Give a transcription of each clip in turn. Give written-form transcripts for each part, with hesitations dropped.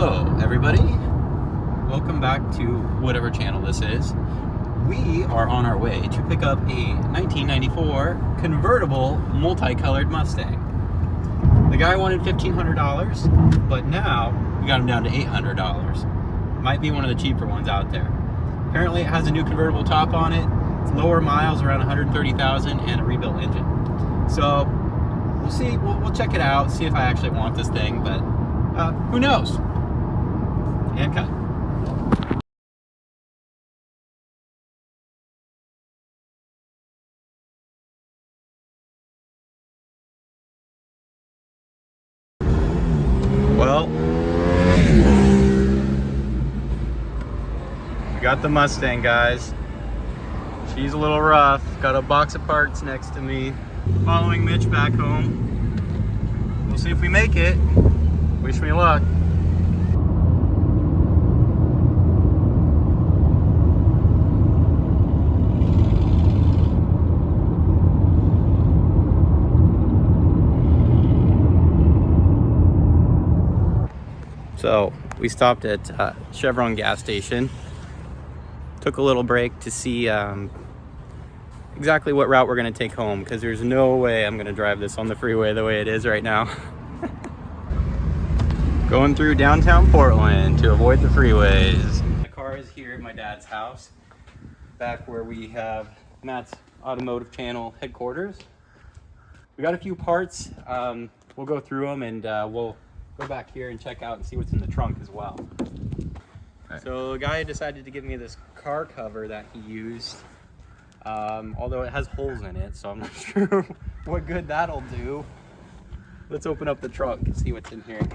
Hello everybody, welcome back to whatever channel this is. We are on our way to pick up a 1994 convertible multicolored Mustang. The guy wanted $1,500, but now we got him down to $800. Might be one of the cheaper ones out there. Apparently it has a new convertible top on it, it's lower miles, around 130,000, and a rebuilt engine. So we'll see, we'll check it out, see if I actually want this thing, but who knows? And cut. Well, we got the Mustang, guys. She's a little rough. Got a box of parts next to me. Following Mitch back home. We'll see if we make it. Wish me luck. So we stopped at Chevron gas station. Took a little break to see exactly what route we're gonna take home, because there's no way I'm gonna drive this on the freeway the way it is right now. Going through downtown Portland to avoid the freeways. The car is here at my dad's house, back where we have Matt's automotive channel headquarters. We got a few parts. We'll go through them and we'll go back here and check out and see what's in the trunk as well. Right. So the guy decided to give me this car cover that he used, although it has holes in it, so I'm not sure what good that'll do. Let's open up the trunk and see what's in here.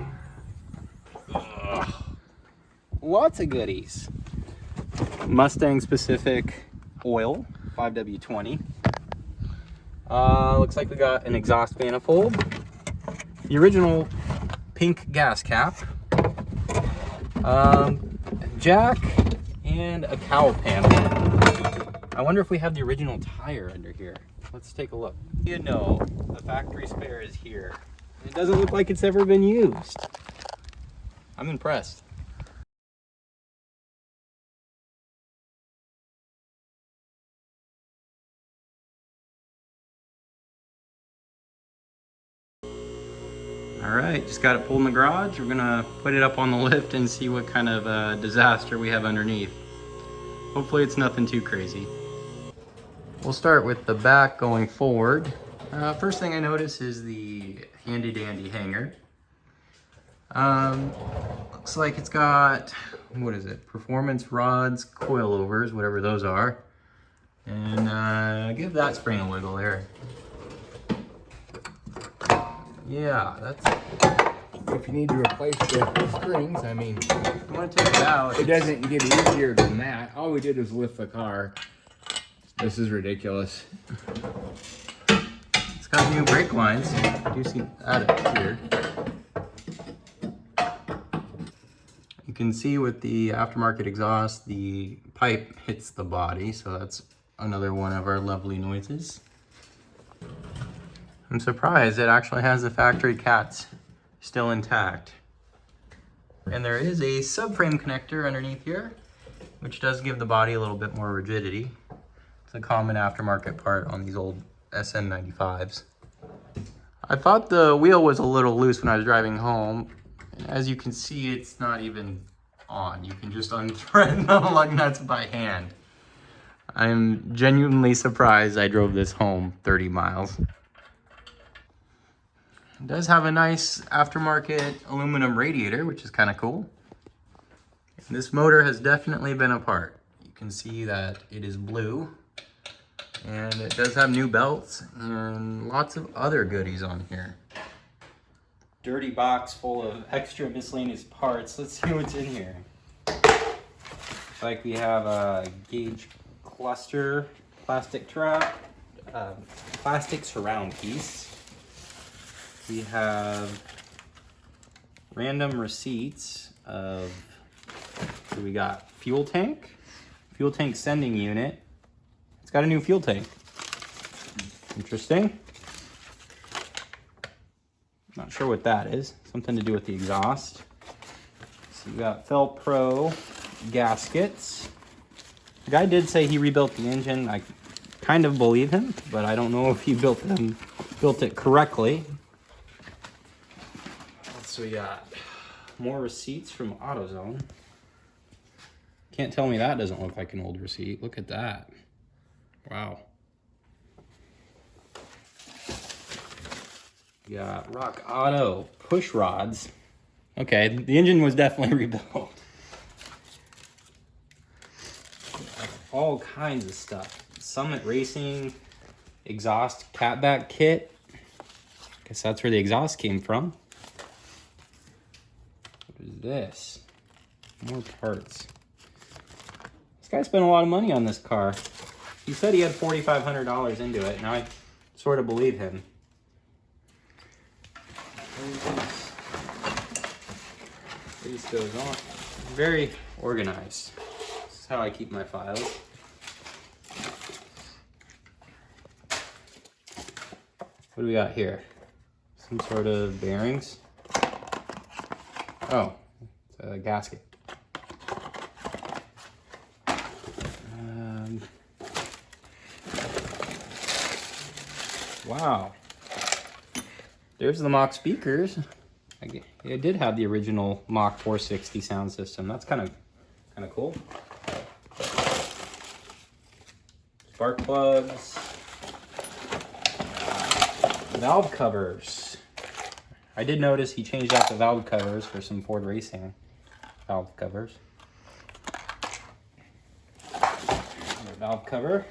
Ugh. Lots of goodies. Mustang specific oil, 5W20. Looks like we got an exhaust manifold. The original pink gas cap, jack, and a cowl panel. I wonder if we have the original tire under here. Let's take a look. You know, the factory spare is here. It doesn't look like it's ever been used. I'm impressed. All right, just got it pulled in the garage. We're gonna put it up on the lift and see what kind of disaster we have underneath. Hopefully it's nothing too crazy. We'll start with the back going forward. First thing I notice is the handy dandy hanger. Looks like it's got, what is it? Performance rods, coilovers, whatever those are. And give that spring a wiggle there. Yeah, that's... If you need to replace the springs, I mean... You want to take it out. It doesn't get easier than that. All we did was lift the car. This is ridiculous. It's got new brake lines. I do see that up here. You can see with the aftermarket exhaust, the pipe hits the body, so that's another one of our lovely noises. I'm surprised it actually has the factory cats still intact. And there is a subframe connector underneath here, which does give the body a little bit more rigidity. It's a common aftermarket part on these old SN95s. I thought the wheel was a little loose when I was driving home. As you can see, it's not even on. You can just unthread the lug nuts by hand. I'm genuinely surprised I drove this home 30 miles. It does have a nice aftermarket aluminum radiator, which is kind of cool. This motor has definitely been apart. You can see that it is blue, and it does have new belts and lots of other goodies on here. Dirty box full of extra miscellaneous parts. Let's see what's in here. Looks like we have a gauge cluster, plastic trap, plastic surround piece. We have random receipts of, so we got fuel tank sending unit. It's got a new fuel tank. Interesting. Not sure what that is. Something to do with the exhaust. So we got Felpro gaskets. The guy did say he rebuilt the engine. I kind of believe him, but I don't know if he built it correctly. So we got more receipts from AutoZone. Can't tell me that doesn't look like an old receipt. Look at that. Wow. We got Rock Auto push rods. Okay, the engine was definitely rebuilt. All kinds of stuff. Summit Racing exhaust catback kit. Guess that's where the exhaust came from. What is this? More parts. This guy spent a lot of money on this car. He said he had $4,500 into it, and I sort of believe him. This goes on. Very organized. This is how I keep my files. What do we got here? Some sort of bearings. Oh, it's a gasket. Wow. There's the Mach speakers. It did have the original Mach 460 sound system. That's kind of cool. Spark plugs. Valve covers. I did notice he changed out the valve covers for some Ford Racing valve covers. Another valve cover.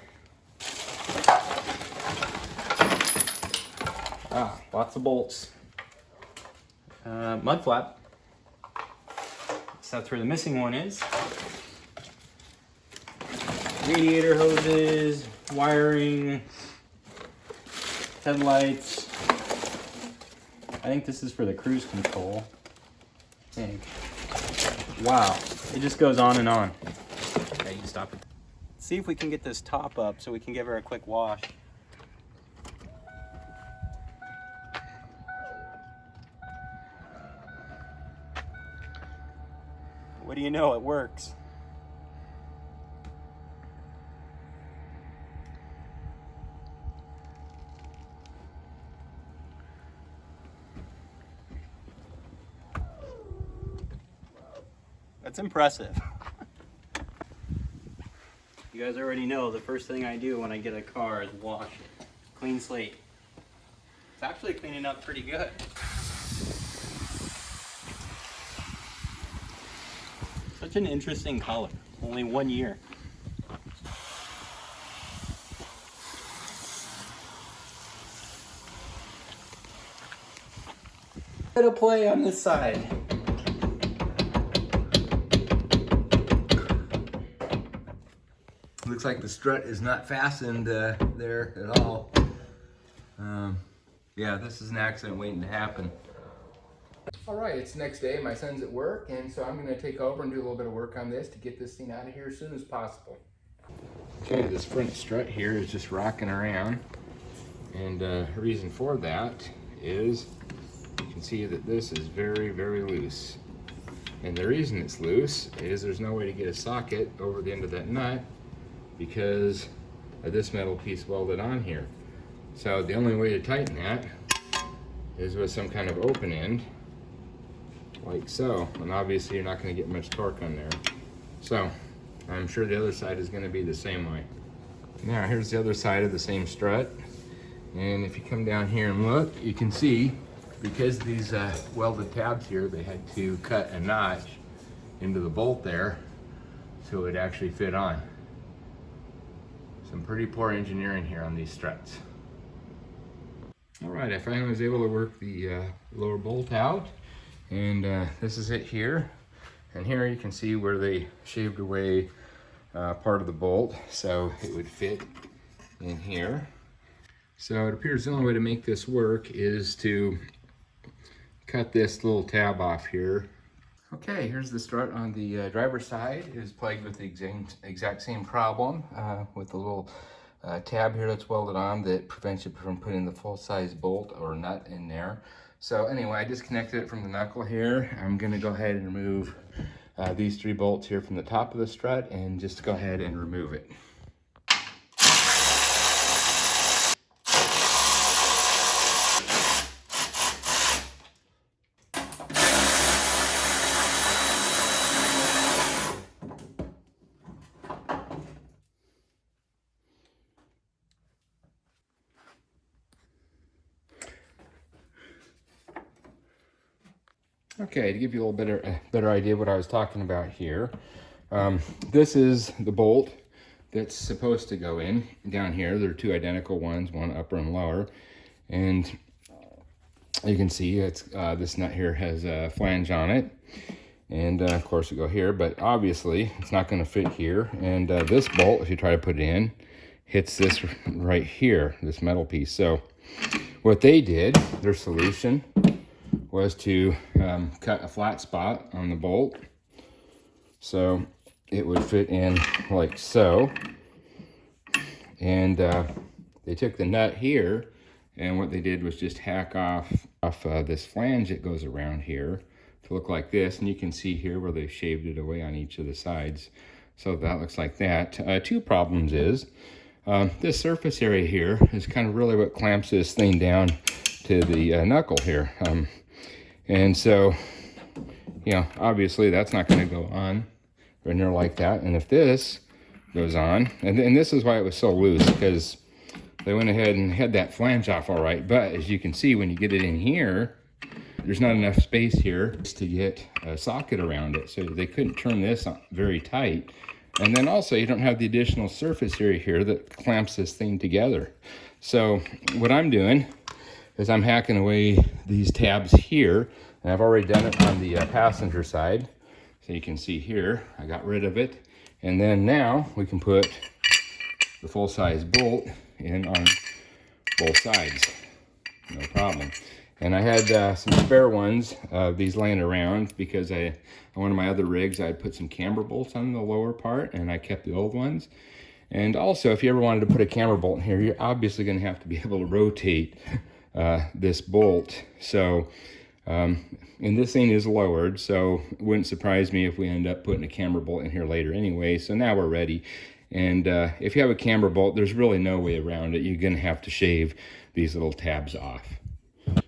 Ah, lots of bolts. Mud flap. So that's where the missing one is. Radiator hoses, wiring, headlights. I think this is for the cruise control. I think. Wow, it just goes on and on. Okay, you can stop it. Let's see if we can get this top up so we can give her a quick wash. What do you know, it works. That's impressive. You guys already know the first thing I do when I get a car is wash it. Clean slate. It's actually cleaning up pretty good. Such an interesting color. Only 1 year. Bit of play on this side. Looks like the strut is not fastened there at all. Yeah, this is an accident waiting to happen. All right, it's the next day. My son's at work, and so I'm going to take over and do a little bit of work on this to get this thing out of here as soon as possible. Okay, this front strut here is just rocking around, and the reason for that is you can see that this is very, very loose. And the reason it's loose is there's no way to get a socket over the end of that nut because of this metal piece welded on here. So the only way to tighten that is with some kind of open end, like so. And obviously you're not going to get much torque on there. So I'm sure the other side is going to be the same way. Now here's the other side of the same strut. And if you come down here and look, you can see because these welded tabs here, they had to cut a notch into the bolt there so it actually fit on. Some pretty poor engineering here on these struts. All right, I finally was able to work the lower bolt out, and this is it here. And here you can see where they shaved away part of the bolt so it would fit in here. So it appears the only way to make this work is to cut this little tab off here. Okay, here's the strut on the driver's side. It is plagued with the exact same problem with the little tab here that's welded on that prevents you from putting the full-size bolt or nut in there. So anyway, I disconnected it from the knuckle here. I'm gonna go ahead and remove these 3 bolts here from the top of the strut and just go ahead and remove it. Okay, to give you a little better idea of what I was talking about here, this is the bolt that's supposed to go in down here. There are 2 identical ones, one upper and lower, and you can see it's this nut here has a flange on it, and of course it go here, but obviously it's not going to fit here. And this bolt, if you try to put it in, hits this right here, this metal piece. So what they did, their solution, was to cut a flat spot on the bolt so it would fit in like so. And they took the nut here, and what they did was just hack off this flange that goes around here to look like this. And you can see here where they shaved it away on each of the sides. So that looks like that. 2 problems is this surface area here is kind of really what clamps this thing down to the knuckle here. And so, you know, obviously that's not going to go on right near like that. And if this goes on, and this is why it was so loose, because they went ahead and had that flange off all right. But as you can see, when you get it in here, there's not enough space here to get a socket around it. So they couldn't turn this on very tight. And then also you don't have the additional surface area here that clamps this thing together. So what I'm doing is I'm hacking away these tabs here, and I've already done it on the passenger side. So you can see here, I got rid of it. And then now we can put the full-size bolt in on both sides, no problem. And I had some spare ones, these laying around, because on one of my other rigs, I had put some camber bolts on the lower part, and I kept the old ones. And also, if you ever wanted to put a camber bolt in here, you're obviously going to have to be able to rotate this bolt. So, and this thing is lowered, so it wouldn't surprise me if we end up putting a camber bolt in here later anyway. So now we're ready. And if you have a camber bolt, there's really no way around it. You're going to have to shave these little tabs off.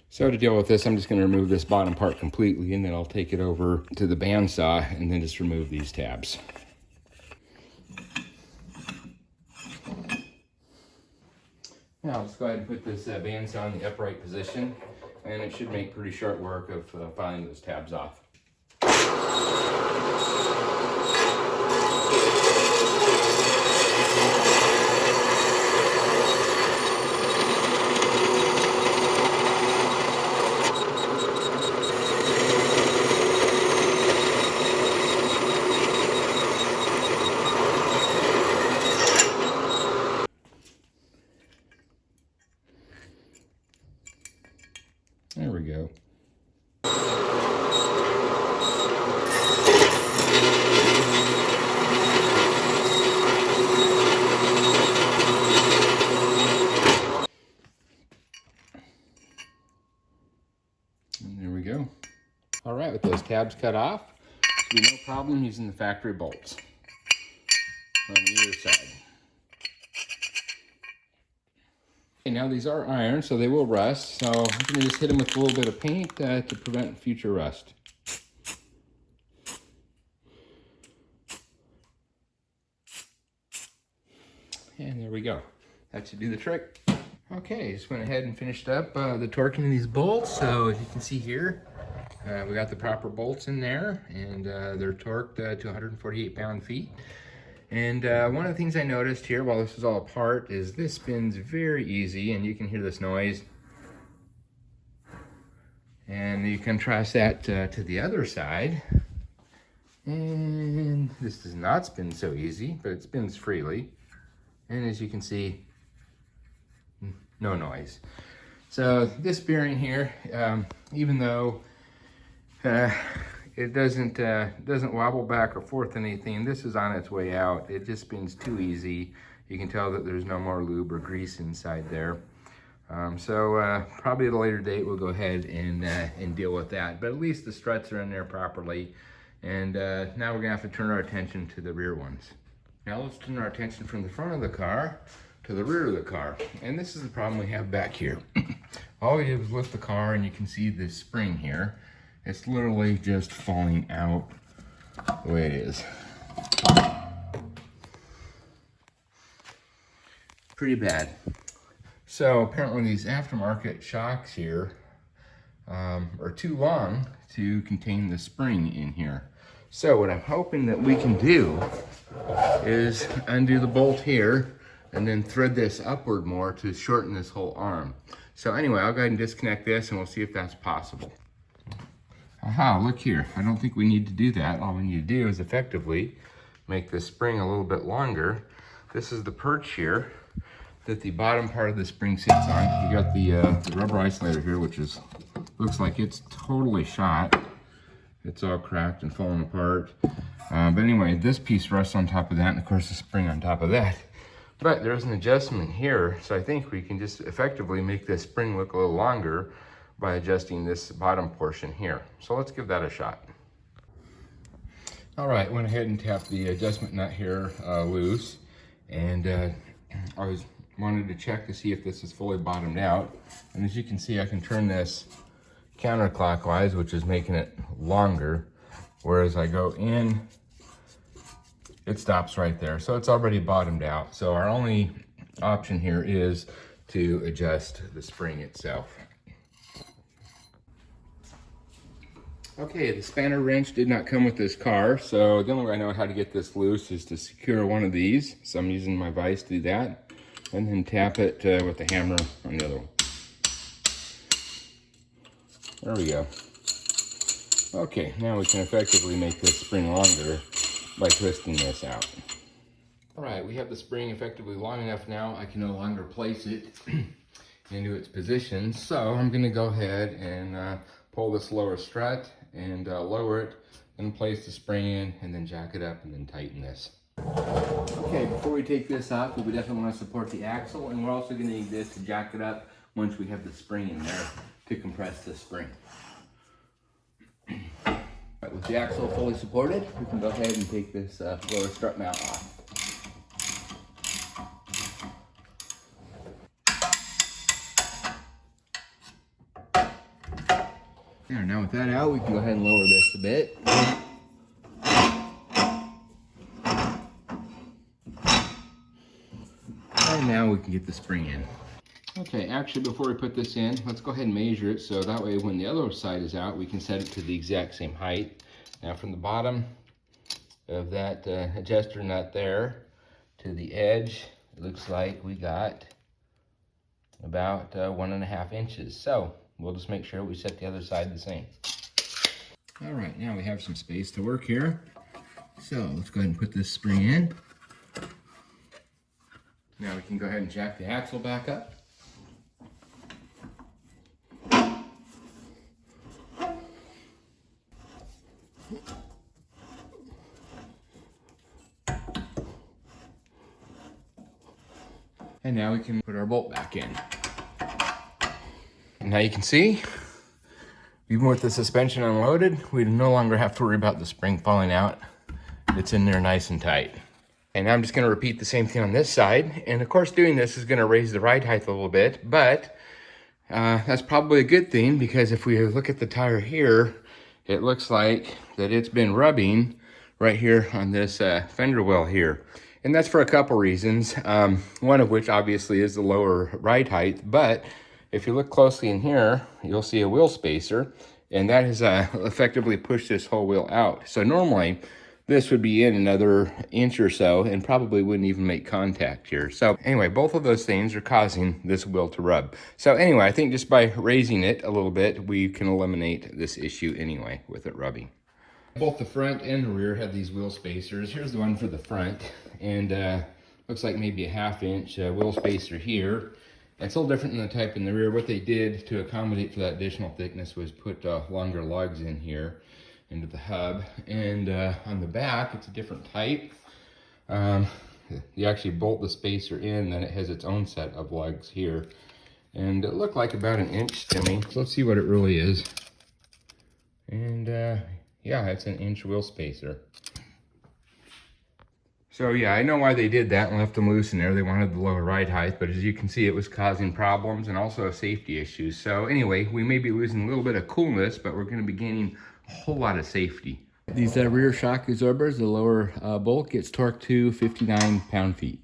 So to deal with this, I'm just going to remove this bottom part completely, and then I'll take it over to the bandsaw and then just remove these tabs. Now let's go ahead and put this bandsaw in the upright position, and it should make pretty short work of filing those tabs off. There we go. And there we go. All right, with those tabs cut off, there'll be no problem using the factory bolts on either side. Okay, now these are iron, so they will rust. So I'm going to just hit them with a little bit of paint to prevent future rust. And there we go. That should do the trick. Okay, just went ahead and finished up the torquing of these bolts. So as you can see here, we got the proper bolts in there, and they're torqued to 148 pound-feet. And one of the things I noticed here while this is all apart is this spins very easy, and you can hear this noise. And you contrast that to the other side, and this does not spin so easy, but it spins freely. And as you can see, no noise. So this bearing here, even though it doesn't wobble back or forth anything, this is on its way out. It just spins too easy. You can tell that there's no more lube or grease inside there. Probably at a later date we'll go ahead and deal with that. But at least the struts are in there properly. And now we're gonna have to turn our attention to the rear ones. Now let's turn our attention from the front of the car to the rear of the car. And this is the problem we have back here. All we did was lift the car, and you can see this spring here. It's literally just falling out the way it is. Pretty bad. So apparently these aftermarket shocks here are too long to contain the spring in here. So what I'm hoping that we can do is undo the bolt here and then thread this upward more to shorten this whole arm. So anyway, I'll go ahead and disconnect this and we'll see if that's possible. Aha, look here. I don't think we need to do that. All we need to do is effectively make the spring a little bit longer. This is the perch here that the bottom part of the spring sits on. You got the rubber isolator here, which looks like it's totally shot. It's all cracked and falling apart. But anyway, this piece rests on top of that, and of course the spring on top of that. But there's an adjustment here, so I think we can just effectively make this spring look a little longer by adjusting this bottom portion here. So let's give that a shot. All right, went ahead and tapped the adjustment nut here loose, and I wanted to check to see if this is fully bottomed out. And as you can see, I can turn this counterclockwise, which is making it longer, whereas I go in, it stops right there. So it's already bottomed out. So our only option here is to adjust the spring itself. Okay, the spanner wrench did not come with this car, so the only way I know how to get this loose is to secure one of these. So I'm using my vise to do that, and then tap it with the hammer on the other one. There we go. Okay, now we can effectively make this spring longer by twisting this out. All right, we have the spring effectively long enough now. I can no longer place it into its position. So I'm gonna go ahead and pull this lower strut and lower it, then place the spring in, and then jack it up and then tighten this. Okay, before we take this off, we definitely want to support the axle, and we're also gonna need this to jack it up once we have the spring in there to compress the spring. Right, with the axle fully supported, we can go ahead and take this lower strut mount off. There, now with that out, we can go ahead and lower this a bit. And now we can get the spring in. Okay, actually before we put this in, let's go ahead and measure it so that way when the other side is out, we can set it to the exact same height. Now from the bottom of that adjuster nut there to the edge, it looks like we got about 1.5 inches. So we'll just make sure we set the other side the same. All right, now we have some space to work here. So let's go ahead and put this spring in. Now we can go ahead and jack the axle back up. And now we can put our bolt back in. And now you can see, even with the suspension unloaded, we no longer have to worry about the spring falling out. It's in there nice and tight. And I'm just gonna repeat the same thing on this side. And of course, doing this is gonna raise the ride height a little bit, but that's probably a good thing, because if we look at the tire here, it looks like that it's been rubbing right here on this fender well here. And that's for a couple reasons. One of which obviously is the lower ride height, but if you look closely in here, you'll see a wheel spacer, and that has effectively pushed this whole wheel out. So normally this would be in another inch or so and probably wouldn't even make contact here. So anyway, both of those things are causing this wheel to rub. So anyway, I think just by raising it a little bit, we can eliminate this issue anyway with it rubbing. Both the front and the rear have these wheel spacers. Here's the one for the front, and looks like maybe a 1/2 inch wheel spacer here. It's a little different than the type in the rear. What they did to accommodate for that additional thickness was put longer lugs in here into the hub. And on the back, it's a different type. You actually bolt the spacer in, then it has its own set of lugs here. And it looked like about an inch to me. So let's see what it really is. And yeah, it's an inch wheel spacer. So yeah, I know why they did that and left them loose in there. They wanted the lower ride height, but as you can see, it was causing problems and also safety issues. So anyway, we may be losing a little bit of coolness, but we're going to be gaining a whole lot of safety. These rear shock absorbers, the lower bolt gets torqued to 59 pound-feet.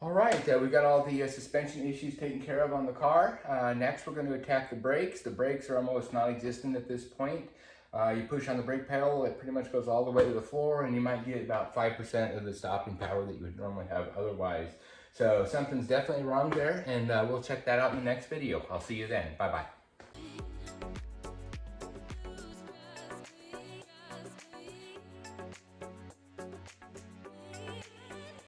All right, we got all the suspension issues taken care of on the car. Next, we're going to attack the brakes. The brakes are almost non-existent at this point. You push on the brake pedal, it pretty much goes all the way to the floor, and you might get about 5% of the stopping power that you would normally have otherwise. So something's definitely wrong there, and we'll check that out in the next video. I'll see you then. Bye-bye.